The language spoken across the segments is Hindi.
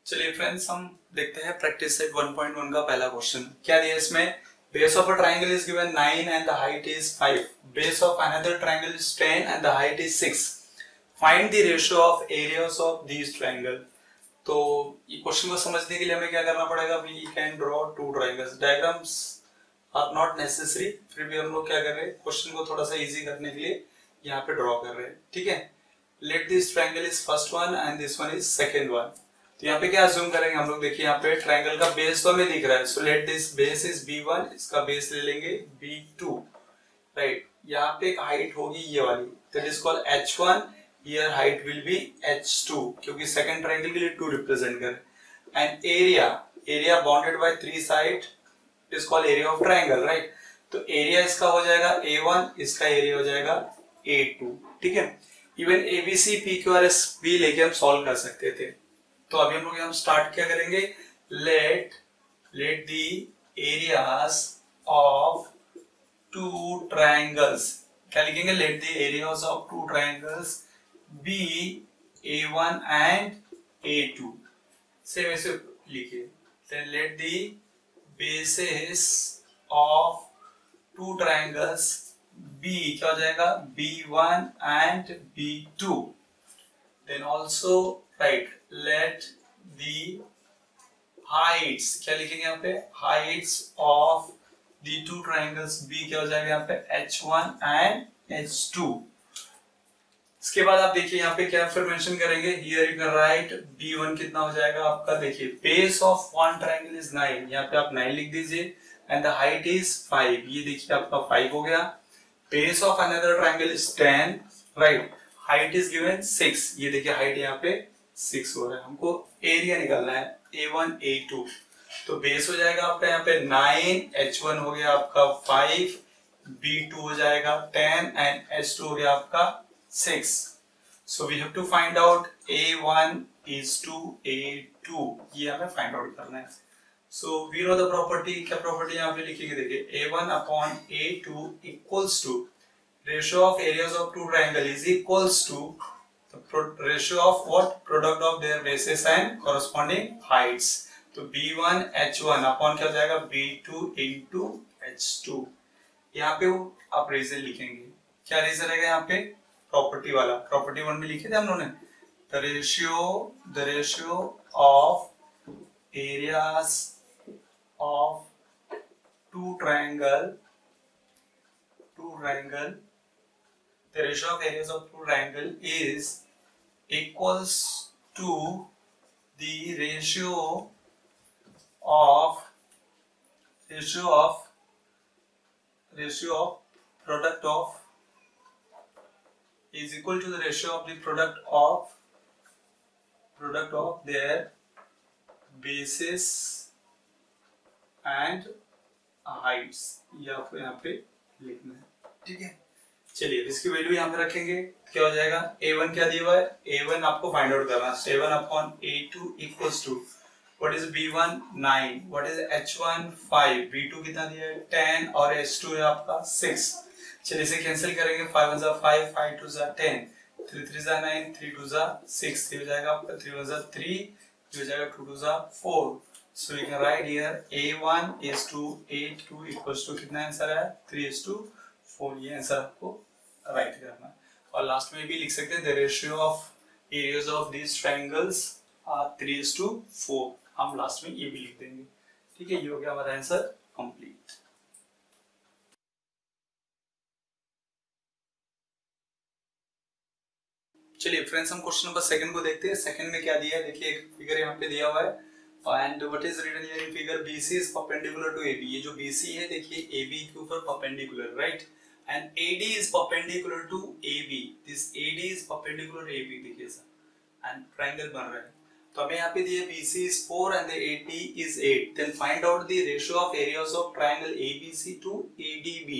चलिए फ्रेंड्स, हम देखते हैं प्रैक्टिस सेट 1.1 का पहला क्वेश्चन। क्या दिया इसमें? Base of a triangle is given 9 and the height is 5। Base of another triangle is 10 and the height is 6। Find the ratio of areas of these triangle. तो ये क्वेश्चन को समझने के लिए हमें क्या करना पड़ेगा? We can draw two triangles. Diagrams are not necessary, फिर भी हम लोग क्या कर रहे हैं, क्वेश्चन को थोड़ा सा इजी करने के लिए यहाँ पे ड्रॉ कर रहे हैं। ठीक है, let this triangle is first one and this one is second one. तो यहाँ पे क्या अज्यूम करेंगे हम लोग? देखिए यहाँ पे ट्राइंगल का बेस तो हमें दिख रहा है, so let this base is B1, इसका बेस ले लेंगे B2। राइट, यहाँ पे एक हाइट होगी ये वाली, that is called H1। Here height will be H2, क्योंकि सेकंड ट्राइंगल के लिए 2 रिप्रेजेंट करें। And area bounded by 3 side is called area of triangle. Right, तो एरिया इसका हो जाएगा A1, इसका एरिया हो जाएगा A2। ठीक है, इवन ABC PQRS भी लेके हम सॉल्व कर सकते थे। तो अभी हम लोग यहाँ स्टार्ट क्या करेंगे? Let the areas of two triangles, क्या लिखेंगे? Let the areas of two triangles be A1 and A2। Same ऐसे लिखिए। Then let the bases of two triangles be, क्या हो जाएगा? B1 and B2। then also write let the heights, क्या लिखेंगे यहाँ पे? heights of the two triangles B, क्या हो जाएगा यहाँ पे? H1 and H2। इसके बाद आप देखिए यहाँ पे क्या फिर मेंशन करेंगे? here you can write B1 कितना हो जाएगा आपका? देखिए base of one triangle is 9, यहाँ पे आप 9 लिख दीजिए and the height is 5, ये देखिए आपका 5 हो गया। base of another triangle is 10, right, height is given 6, ये देखिए हाइट यहाँ पे 6 हो रहा है। हमको एरिया निकालना है A1 A2, तो बेस हो जाएगा आपका यहाँ पे 9, H1 हो गया आपका 5, B2 हो जाएगा 10 एंड H2 हो गया आपका 6। So we have to find out A1 is to A2, ये हमें फाइंड आउट करना है। So we know the property, क्या प्रॉपर्टी यहाँ पे लिखेंगे? देखिए A1 upon A2 equals to ratio of areas of two triangle is equals to the ratio of what? Product of their bases and corresponding heights। तो B1 H1 upon क्या हो जाएगा? B2 into H2। यहाँ पे वो आप रीजन लिखेंगे। क्या रीजन रहेगा यहाँ पे? प्रॉपर्टी वाला, प्रॉपर्टी 1 में लिखे थे हम लोगों ने, the ratio of areas of two triangle, the ratio of areas of two triangle is equals to the ratio of product of is equal to the ratio of the product of their bases and heights। ये आपको यहाँ पे लिखना है। ठीक है, चलिए इसकी वैल्यू यहाँ पे रखेंगे। क्या हो जाएगा? A1 क्या दिया हुआ है? A1 आपको फाइंड आउट करना है। 7 upon A2 equals to what is B1 9, what is H1 5, B2 कितना दिया है? 10 और H2 है आपका 6। चलिए इसे कैंसिल करेंगे। 5 1 5, 5 2 10, 3 3 9, 3 2 6, ये हो जाएगा आपका 3 1 3, ये हो जाएगा 2 2 4। So you can write here A1 is to A2 equals to कितना आंसर है? 3:4, ये आंसर आपको राइट करना है। और लास्ट में भी लिख सकते हैं the ratio of areas of these triangles are 3:4, हम लास्ट में ये भी लिख देंगे। ठीक है, ये हो गया हमारा आंसर कंप्लीट। चलिए फ्रेंड्स, हम क्वेश्चन नंबर सेकंड को देखते हैं। सेकंड में क्या दिया है? देखिए एक फिगर यहाँ पे दिया हुआ है and what is written here in figure? BC is perpendicular to AB। ये जो BC है देखिए AB के ऊपर perpendicular, right, and AD is perpendicular to AB। This AD is perpendicular to AB, देखिए सर, एंड ट्रायंगल बन रहा है। तो हमें यहाँ पे दिया BC is 4 and the AD is 8। Then find out the ratio of areas of triangle ABC to ADB।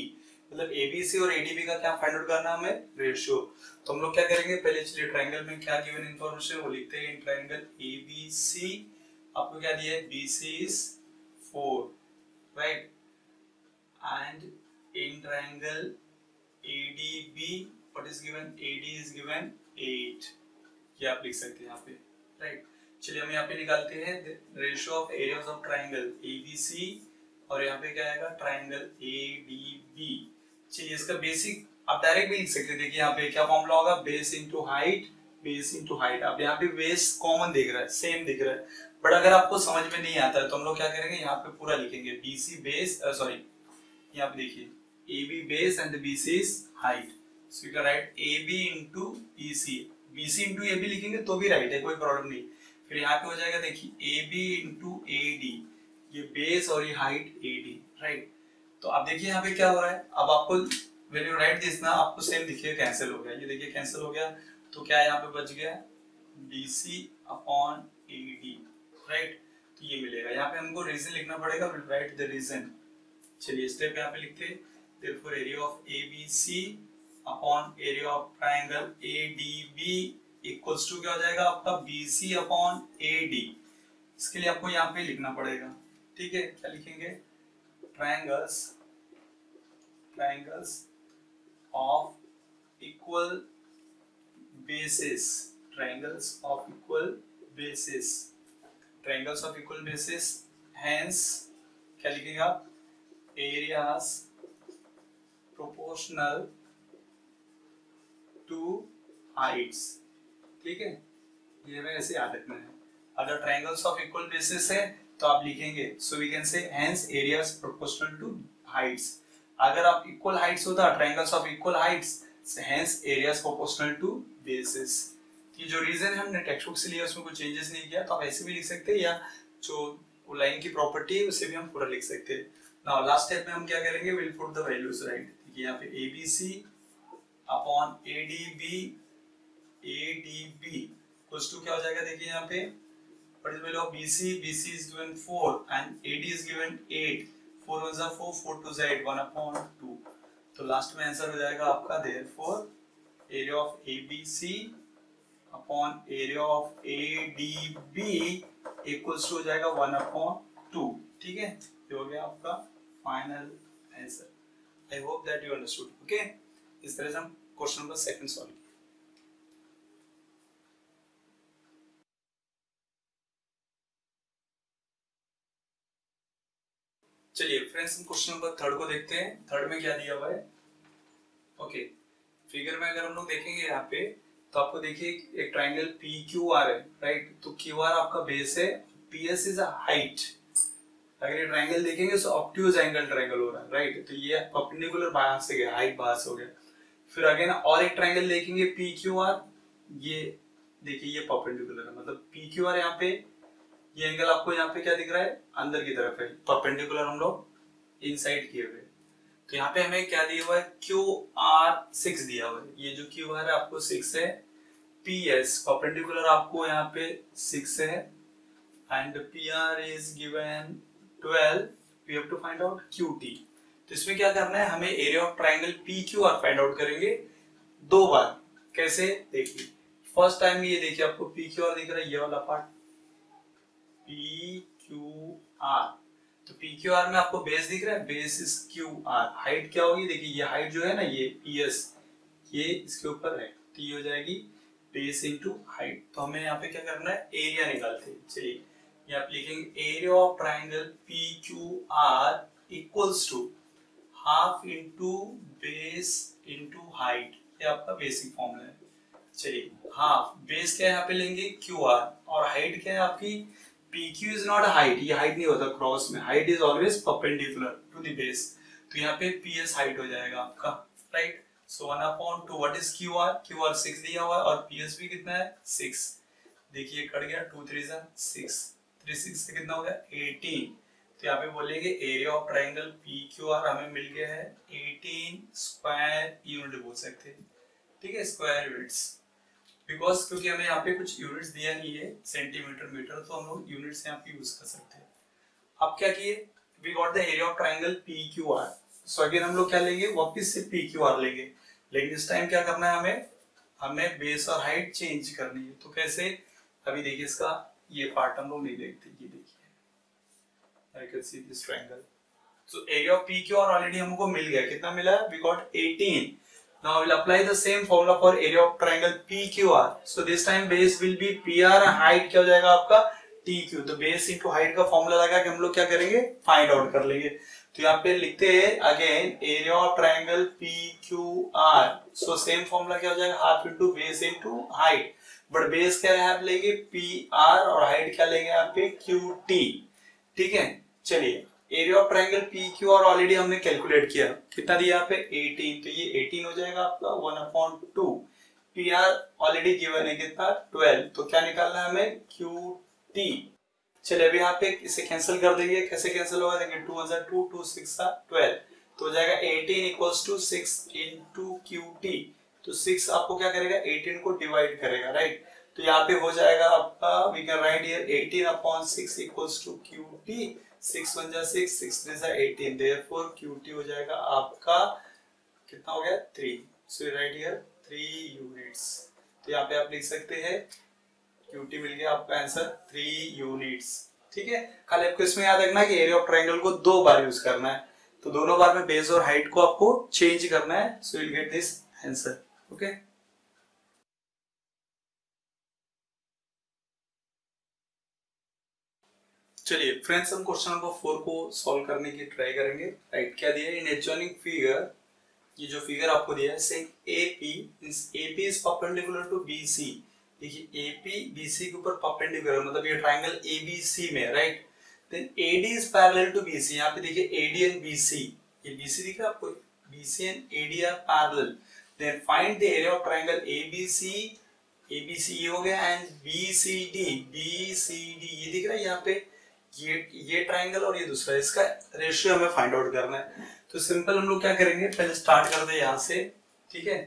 मतलब ABC और ADB का क्या फाइंड आउट करना है हमें? रेशियो। तो हम लोग क्या करेंगे? पहले चलिए ट्रायंगल में क्या गिवन इंफॉर्मेशन वो लिखते हैं। इन ट्रायंगल ABC आपको क्या दिया है? BC is 4, right, and in triangle ADB what is given? AD is given 8। ये आप लिख सकते हैं यहाँ पे, राइट। चलिए हम यहाँ पे निकालते हैं ratio of areas of triangle ABC और यहाँ पे क्या आएगा ट्राइंगल एडीबी। चलिए इसका बेसिक आप डायरेक्ट भी लिख सकते हैं। देखिए यहाँ पे क्या फॉर्मूला होगा, base into height, base into height. अब यहाँ पे बेस कॉमन दिख रहा है, सेम दिख रहा है, बट अगर आपको समझ में नहीं आता है तो हम लोग क्या करेंगे, यहाँ पे पूरा लिखेंगे बीसी बेस, सॉरी यहाँ पे देखिए AB base and BC is height, so you can right AB into BC। BC into AB लिखेंगे तो भी राइट है, कोई प्रॉब्लम नहीं। फिर यहाँ पे हो जाएगा देखिए AB इनटू AD, ये बेस और ये हाइट AD, राइट। तो अब देखिए यहाँ पे क्या हो रहा है, अब आपको व्हेन यू राइट दिस ना आपको सेम देखिए कैंसिल हो गया, ये देखिए कैंसिल हो गया, तो क्या यहाँ पे बच गया BC अपॉन AD, राइट। तो ये मिलेगा, यहाँ पे हमको रीजन लिखना पड़ेगा, विल राइट द रीजन। चलिए स्टेप यहाँ पे लिखते हैं, therefore area of ABC upon area of triangle ADB equals to क्या हो जाएगा आपका BC अपॉन AD। इसके लिए आपको यहाँ पे लिखना पड़ेगा, ठीक है। क्या लिखेंगे, triangles of equal basis, triangles of equal basis, triangles of equal basis, hence क्या लिखेगा आप, areas proportional to heights, ठीक है। ये हमें ऐसे याद रखना है। अगर ट्रायंगल्स ऑफ इक्वल बेसिस है तो आप लिखेंगे so we can say hence areas proportional to heights. अगर आप इक्वल हाइट्स होता triangles of equal heights hence areas proportional to bases. ये जो रीजन है हमने टेक्स्ट बुक से लिया उसमें कुछ चेंजेस नहीं किया, तो आप ऐसे भी लिख सकते हैं, या जो लाइन की प्रॉपर्टी है उसे भी हम पूरा लिख सकते हैं। नाउ लास्ट स्टेप में हम क्या करेंगे, will put the values, right. देखिए यहाँ पे ABC upon ADB equals to क्या हो जाएगा, देखिए यहाँ पे what is value of BC, BC is given 4 and AD is given 8, 4 1 is 4, 4 2 is 8, 1 upon 2। तो लास्ट में आंसर हो जाएगा आपका therefore area of ABC upon area of ADB equals to हो जाएगा 1 अपॉन 2, ठीक है। ये हो गया आपका final answer. I hope that you understood, okay. इस तरह से हम क्वेश्चन नंबर 2 सॉल्व किया। चलिए फ्रेंड्स हम क्वेश्चन नंबर 3 को देखते हैं। 3 में क्या दिया हुआ है, ओके। फिगर में अगर हम लोग देखेंगे यहाँ पे तो आपको देखिए एक ट्राइंगल PQR है, राइट। तो QR आपका बेस है, PS इज अ हाइट। अगर ये ट्राइंगल देखेंगे तो ऑब्ट्यूज एंगल ट्राइंगल हो रहा है, राइट। तो ये परपेंडिकुलर बाहर से गया, हाइट बाहर से हो गया। फिर अगेन और एक ट्राइंगल देखेंगे PQR, ये देखिए ये परपेंडिकुलर है, मतलब PQR यहाँ पे ये एंगल आपको यहाँ पे क्या दिख रहा है, अंदर की तरफ है, परपेंडिकुलर हम लोग इनसाइड किए हुए। तो यहाँ पे हमें क्या दिया हुआ है, QR6 दिया हुआ है। ये जो QR है आपको 6 है, PS परपेंडिकुलर आपको यहाँ पे 6 है, and PR is given 12, we have to find out QT। तो इसमें क्या करना है, हमें area of triangle PQR find out करेंगे 2 बार। कैसे, देखिए फर्स्ट टाइम ये देखिए आपको PQR दिख रहा है, ये वाला पार्ट PQR। तो PQR में आपको बेस दिख रहा है, बेस इज QR। हाइट क्या होगी, देखिए ये हाइट जो है ना ये PS, ये इसके ऊपर है, तो ये हो जाएगी बेस इनटू हाइट। तो हमें यहाँ पे क्या करना है, एरिया निकालते हैं। चलिए यहाँ पे लिखेंगे area of triangle PQR equals to half into base into height. ये आपका बेसिक फॉर्मूला है। चलिए हाफ, बेस क्या यहाँ पे लेंगे QR, और हाइट क्या है आपकी PQ इज नॉट हाइट, ये हाइट नहीं होता क्रॉस में, height is always perpendicular to the base. तो यहाँ पे PS हाइट हो जाएगा आपका, right. So 1 upon 2 what is QR 6 दिया हुआ है, और PS भी कितना है 6। देखिए कट गया, 2 3 जा 6, 3 6 से कितना हो गया 18। तो यहाँ पे बोलेंगे एरिया ऑफ ट्राइंगल PQR हमें मिल गया है 18 स्क्वायर यूनिट बोल सकते हैं, ठीक है, स्क्वायर यूनिट्स। बिकॉज क्योंकि हमें यहाँ पे कुछ यूनिट्स दिया नहीं है सेंटीमीटर मीटर, तो हम लोग यूनिट्स यहाँ पे यूज कर सकते हैं। अब क्या किए, we got the area of triangle PQR। So again हम लोग क्या लेंगे, वापस से PQR लेंगे, लेकिन इस टाइम क्या करना है, हमें बेस और हाइट चेंज करनी है। तो कैसे, अभी देखिए इसका ये पार्ट हम लोग नहीं देखते, ये देखिए I can see this triangle. So area of PQR already हमको मिल गया, कितना मिला, we got 18। Now I will apply the same formula for area of triangle PQR. So this time base will be PR and height क्या हो जाएगा आपका TQ. तो base into height का फॉर्मूला लगा के हम लोग क्या करेंगे, फाइंड आउट कर लेंगे. तो यहाँ पे लिखते हैं again area of triangle PQR. So same formula क्या हो जाएगा, half into base into height. But base क्या यहाँ पे लेंगे PR और हाइट क्या लेंगे यहाँ पे QT. ठीक है, चलिए area of triangle PQR already हमने कैलकुलेट किया, कितना दिया यहाँ पे 18. तो ये 18 हो जाएगा आपका 1/2. PR ऑलरेडी गिवन है कितना 12. तो क्या निकालना है हमें QT. चलिए अभी यहाँ पे इसे कैंसिल कर देंगे. कैसे कैंसिल होगा देखिए, 2 * 2 2 6 12. तो हो जाएगा 18 = 6 into QT. तो 6 आपको क्या करेगा, 18 को डिवाइड करेगा, राइट. तो यहाँ पे हो जाएगा आपका, we can write here 18/6 = QT. 6 * 1 = 6, 6 * 3 = 18. Therefore QT हो जाएगा आपका कितना हो गया 3. सो राइट हियर 3 यूनिट्स. तो यहाँ पे आप लिख सकते हैं QT मिल गया आपका आंसर 3 यूनिट्स. ठीक है, खाली आपको इसमें याद रखना है कि एरिया ऑफ ट्राइंगल को 2 बार यूज करना है. तो दोनों बार में बेस और हाइट को आपको चेंज करना है. So you will get this answer. Okay, चलिए फ्रेंड्स हम क्वेश्चन नंबर 4 को सॉल्व करने की ट्राई करेंगे. राइट, क्या दिया है इन एडजॉइनिंग फिगर. ये जो फिगर आपको दिया है से AP is perpendicular to BC. देखिए AP BC के ऊपर परपेंडिकुलर, मतलब ये ट्रायंगल ABC में, right. Then AD is parallel to BC. यहाँ पे देखिए AD एंड BC, ये BC दिख रहा है आपको, BC and AD are parallel. Then find the area of triangle ABC ये हो गया, एंड BCD ये दिख रहा है यहाँ पे. ये ट्रायंगल और ये दूसरा, इसका रेशियो हमें फाइंड आउट करना है. तो सिंपल हम लोग क्या करेंगे, पहले स्टार्ट करते हैं यहाँ से. ठीक है,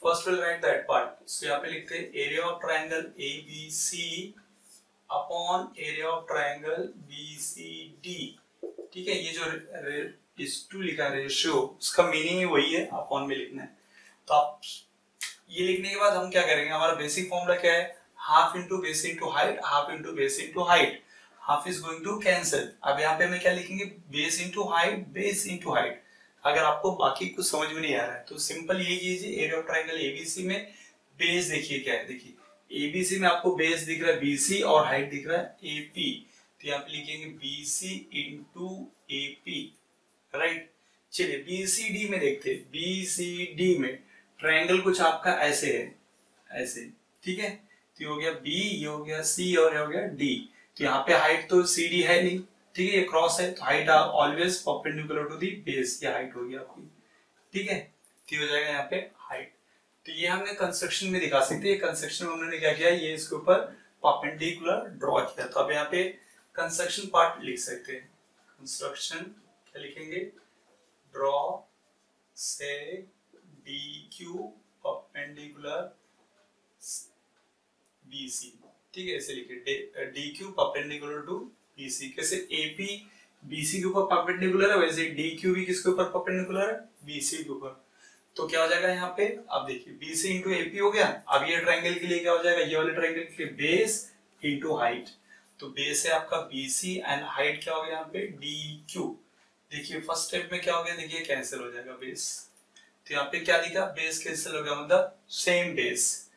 first will write that part. So यहाँ पे लिखते हैं area of triangle ABC upon area of triangle BCD. ठीक है, ये जो इस टू लिखा है रेशियो, उसका मीनिंग ही वही है, अपॉन में लिखना है. तो आप ये लिखने के बाद हम क्या करेंगे, हमारा बेसिक फॉर्मूला क्या है, half into base into height, half into base into height. Half is going to cancel. अब यहाँ पे हमें क्या लिखेंगे, base into height, base into height. अगर आपको बाकी कुछ समझ में नहीं आ रहा है तो सिंपल ये कीजिए, एरिया ऑफ ट्रायंगल ABC में बेस देखिए क्या है. देखिए ABC में आपको बेस दिख रहा है BC और हाइट दिख रहा है AP. तो यहाँ पे लिखेंगे BC इंटू AP, राइट. चलिए BCD में देखते हैं. BCD में ट्रायंगल कुछ आपका ऐसे है, ऐसे. ठीक है, तो ये हो गया B, ये हो गया C और ये हो गया D. तो यहाँ पे हाइट तो CD है नहीं, ठीक है, ये क्रॉस है, तो height always perpendicular to the base. ये हाइट हो गया आपकी. ठीक है, तो हो जाएगा यहाँ पे हाइट. तो ये हमने कंस्ट्रक्शन में दिखा सकते हैं. कंस्ट्रक्शन में उन्होंने क्या किया, ये इसके ऊपर परपेंडिकुलर ड्रॉ किया. तो अब यहाँ पे कंस्ट्रक्शन पार्ट लिख सकते हैं. कंस्ट्रक्शन क्या लिखेंगे, ड्रॉ से DQ परपेंडिकुलर BC. ठीक है, ऐसे लिखिए DQ परपेंडिकुलर टू BC. कैसे AP BC के ऊपर परपेंडिकुलर है, वैसे DQ भी किसके ऊपर परपेंडिकुलर है, BC के ऊपर. तो क्या हो जाएगा यहाँ पे, अब देखिए BC इंटू AP हो गया. अब ये ट्रायंगल के लिए क्या हो जाएगा, ये वाले ट्रायंगल के लिए बेस इंटू हाइट. तो बेस है आपका BC एंड हाइट क्या हो गया यहाँ पे DQ. देखिए फर्स्ट स्टेप में क्या हो गया, देखिए कैंसिल हो जाएगा बेस. तो यहाँ पे क्या दिखा, बेस कैंसिल हो गया, मतलब सेम बेस,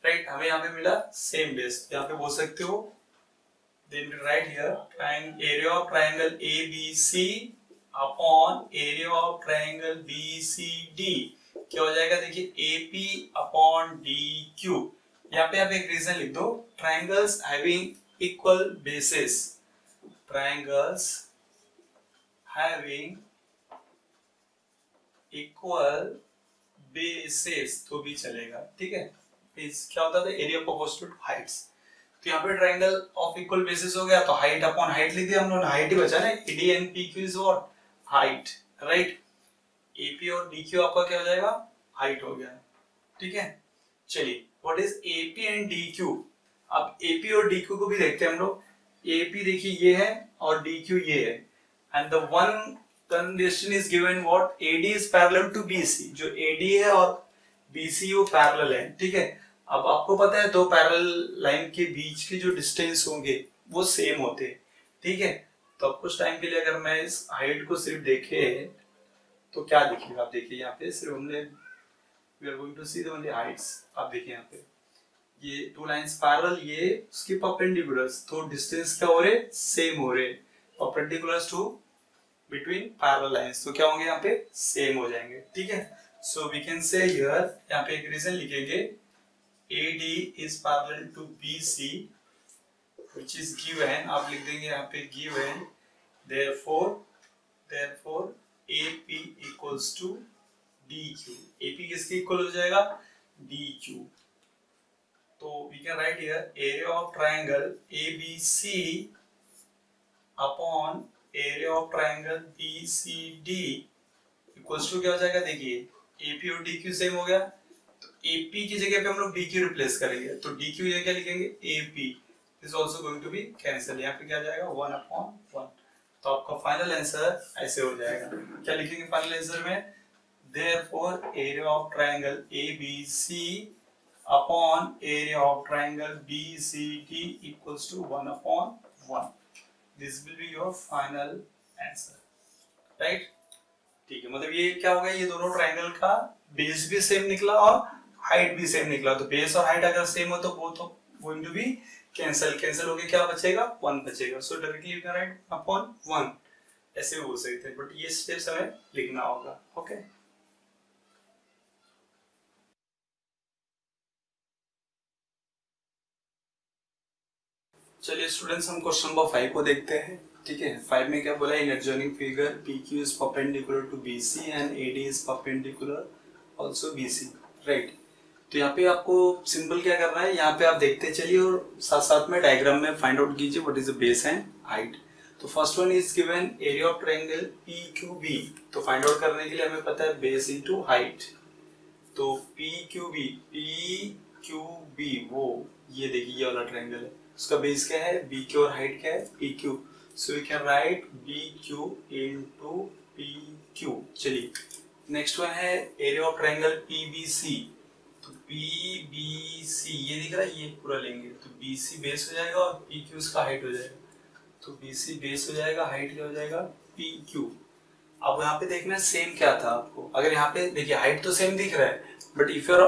राइट. हमें यहाँ पे मिला सेम बेस. यहाँ पे बोल सकते हो, then right here area of triangle ABC upon area of triangle BCD क्या हो जाएगा, देखिए AP upon DQ. यहाँ पे आप एक रीजन लिख दो, triangles having equal bases, triangles having equal bases तो भी चलेगा. ठीक है, क्या होता था, एरिया प्रोपोर्शनल टू हाइट्स. तो यहाँ पे ट्रायंगल ऑफ इक्वल बेसिस हो गया, तो हाइट अपॉन हाइट लिख दिया हम लोगों ने. हाइट ही बचा ना, AD and PQ is what, height, right. AP और DQ आपका क्या हो जाएगा, हाइट हो गया. ठीक है, चलिए what is AP and DQ. अब AP और DQ को भी देखते हैं हम लोग. AP देखिए ये है और DQ ये है, and the one condition is given what, AD is parallel to BC. जो AD है और BC वो पैरेलल है. ठीक है, अब आपको पता है दो पैरेलल लाइन के बीच के जो डिस्टेंस होंगे वो सेम होते हैं. ठीक है, तो अब कुछ टाइम के लिए अगर मैं इस हाइट को सिर्फ देखे तो क्या दिखेगा, आप देखिए यहाँ पे सिर्फ हमने we are going to see the only heights. आप देखिए यहाँ पे ये टू लाइंस पैरेलल, ये उसकी परपेंडिकुलर्स, तो डिस्टेंस क्या हो रहे, सेम हो रहे, perpendiculars to between parallel lines, तो क्या होंगे यहाँ पे, सेम हो जाएंगे। ठीक है, so we can say here, यहाँ पे एक रीजन लिखेंगे, AD is parallel to BC which is given, आप लिख देंगे यहाँ पे given, therefore AP equals to DQ। AP किसके इक्वल हो जाएगा, DQ। तो we can write here area of triangle ABC upon area of triangle BCD equals to क्या हो जाएगा, देखिए AP और DQ सेम हो गया, तो AP की जगह पे हम लोग DQ रिप्लेस करेंगे, तो DQ की जगह क्या लिखेंगे, AP is also going to be cancel, यहाँ पे क्या जाएगा 1/1। तो आपका फाइनल आंसर ऐसे हो जाएगा, क्या लिखेंगे फाइनल आंसर में, therefore area of triangle ABC upon area of triangle BCD equals to 1/1। This will be your final answer, right? ठीक है, मतलब ये क्या हो गया, ये दोनों ट्रायंगल का बेस भी सेम निकला और हाइट भी सेम निकला, तो बेस और हाइट अगर सेम हो तो both going to be cancel हो गया, क्या बचेगा, 1 बचेगा। So directly you can write upon 1, ऐसे हो सकते हैं, बट ये स्टेप्स हमें लिखना होगा। ओके, चलिए स्टूडेंट्स, हम क्वेश्चन नंबर 5 को देखते हैं। ठीक है, 5 में क्या बोला, in adjoining figure PQ is perpendicular to BC and AD is perpendicular also BC, right. तो यहाँ पे आपको सिंपल क्या करना है, यहाँ पे आप देखते चलिए और साथ साथ में डायग्राम में फाइंड आउट कीजिए what is the base and height. तो first one is given area of triangle PQB, तो फाइंड आउट करने के लिए हमें पता है बेस इनटू हाइट, तो PQB वो ये देखिए ये वाला ट्रायंगल है, उसका बेस क्या है BQ और हाइट क्या है PQ, so we can write BQ into PQ। चलिए नेक्स्ट वन है एरिया ऑफ ट्रायंगल PBC, तो PBC ये दिख रहा है, ये पूरा लेंगे तो BC बेस हो जाएगा और PQ उसका हाइट हो जाएगा, तो BC बेस हो जाएगा, हाइट क्या हो जाएगा PQ। अब यहाँ पे देखना सेम क्या था आपको, अगर यहाँ पे देखिए हाइट तो सेम दिख रहा है, but if you are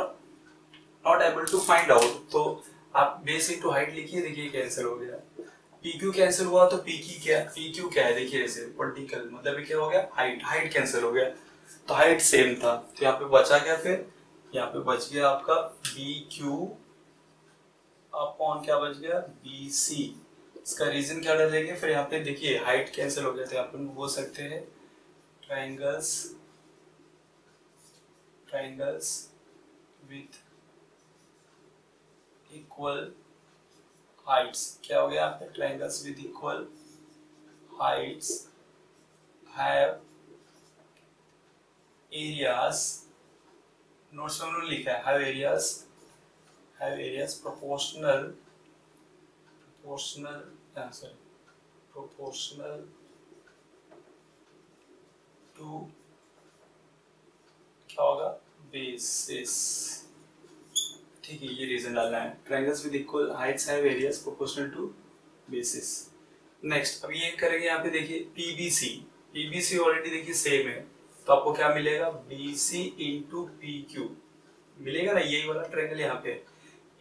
not able to find out तो आप बेस इनटू हाइट लिखिए, देखिए कैंसिल हो गया, PQ कैंसिल हुआ तो PQ क्या है, देखिए ऐसे वर्टिकल, मतलब क्या हो गया, हाइट कैंसिल हो गया, तो हाइट सेम था, तो यहाँ पे बचा क्या, फिर यहाँ पे बच गया आपका BQ अपॉन क्या बच गया BC। इसका रीजन क्या डालेंगे, फिर यहाँ पे देखिए हाइट कैंसिल हो गया, तो यहाँ पे बोल सकते हैं ट्रायंगल्स विथ इक्वल हाइट्स, क्या हो गया यहाँ पे, triangles with equal heights have areas, notes में उन्होंने लिखा है हैव एरियाज proportional to क्या होगा basis। ठीक है, ये रीजन डालना है, triangles with equal heights have areas proportional to bases. Next अब ये करेंगे, यहाँ पे देखिए PBC ऑलरेडी देखिए सेम है, तो आपको क्या मिलेगा BC इंटू PQ मिलेगा ना, यही वाला ट्रायंगल यहाँ पे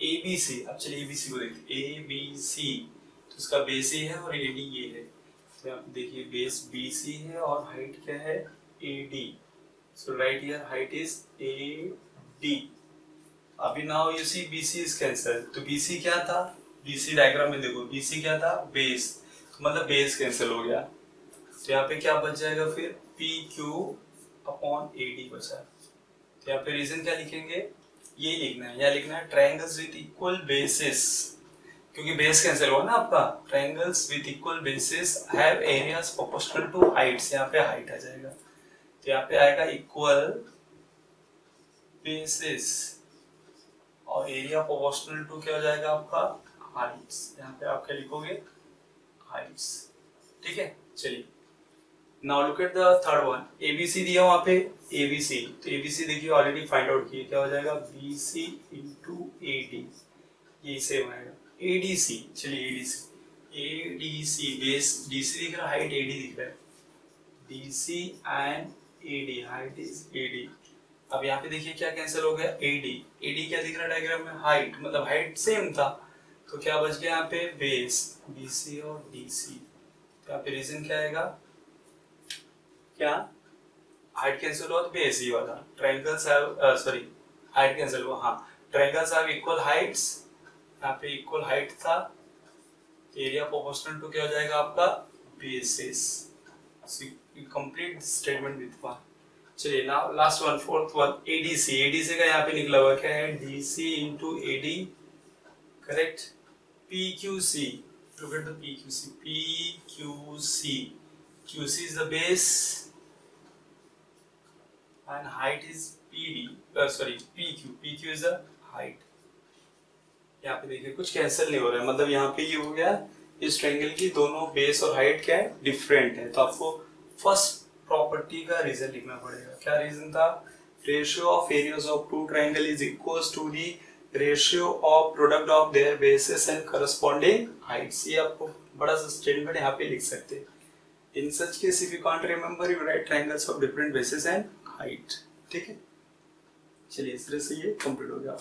ABC। अब चलिए ABC को देखते हैं, ABC तो उसका बेस ही है और AD ये है, तो आप देखिए बेस BC है और हाइट क्या है AD, so write here height is AD। अभी now you see BC is cancel, तो BC क्या था, BC डायग्राम में देखो BC क्या था बेस, तो मतलब बेस कैंसिल हो गया, तो यहाँ पे क्या बच जाएगा फिर PQ अपॉन AD बचा, तो यहाँ पे रीजन क्या लिखेंगे, यही लिखना है, या लिखना है ट्रायंगल्स विथ इक्वल बेसिस, क्योंकि बेस कैंसिल हुआ ना आपका, triangles with equal bases have areas proportional to heights, यहाँ पे हाइट आ जाएगा, तो यहाँ पे आएगा इक्वल बेसिस और एरिया प्रोपोर्शनल टू क्या हो जाएगा आपका हाइट्स, यहाँ पे आप क्या लिखोगे हाइट्स। ठीक है, चलिए now look at the third one, ABC दिया वहां पे ABC, तो ABC देखिए ऑलरेडी फाइंड आउट किया, क्या हो जाएगा BC इंटू AD, ये सेम आएगा ADC। चलिए ADC बेस DC दिख रहा है, हाइट AD दिख रहा है, BC and AD height is AD, अब यहाँ पे देखिए क्या कैंसिल हो गया, एडी। एडी क्या दिख रहा है डायग्राम में, हाइट, मतलब हाइट सेम था, तो क्या बच गया यहाँ पे, बेस, बीसी और डीसी। तो यहाँ पे रीजन क्या आएगा, क्या हाइट कैंसिल हुआ तो बेस ही वाला, triangles have, sorry height cancel हुआ, हाँ ट्रायंगल्स हैव इक्वल हाइट्स, यहाँ पे इक्वल हाइट था, एरिया प्रोपोर्शनल टू क्या हो जाएगा आपका, bases. Complete statement with one. चलिए now last one, fourth one, ADC. ADC का यहाँ पे निकला हुआ क्या है, DC into AD, correct. PQC, look at the PQC, PQC, QC is the base and height is PD, sorry PQ, PQ is the height। यहाँ पे देखिए कुछ कैंसिल नहीं हो रहा है, मतलब यहाँ पे ये हो गया, इस ट्रायंगल की दोनों बेस और हाइट क्या है, डिफरेंट है। तो आपको फर्स्ट प्रॉपर्टी का रीजन लिखना पड़ेगा। क्या रीजन था, ratio of areas of two triangle is equals to the ratio of product of their bases and corresponding heights. ये आपको बड़ा सा स्टेटमेंट यहाँ पे लिख सकते हैं। In such case if you can't remember, you write triangles of different bases and height. ठीक है, चलिए इस तरह से ये कंप्लीट हो गया।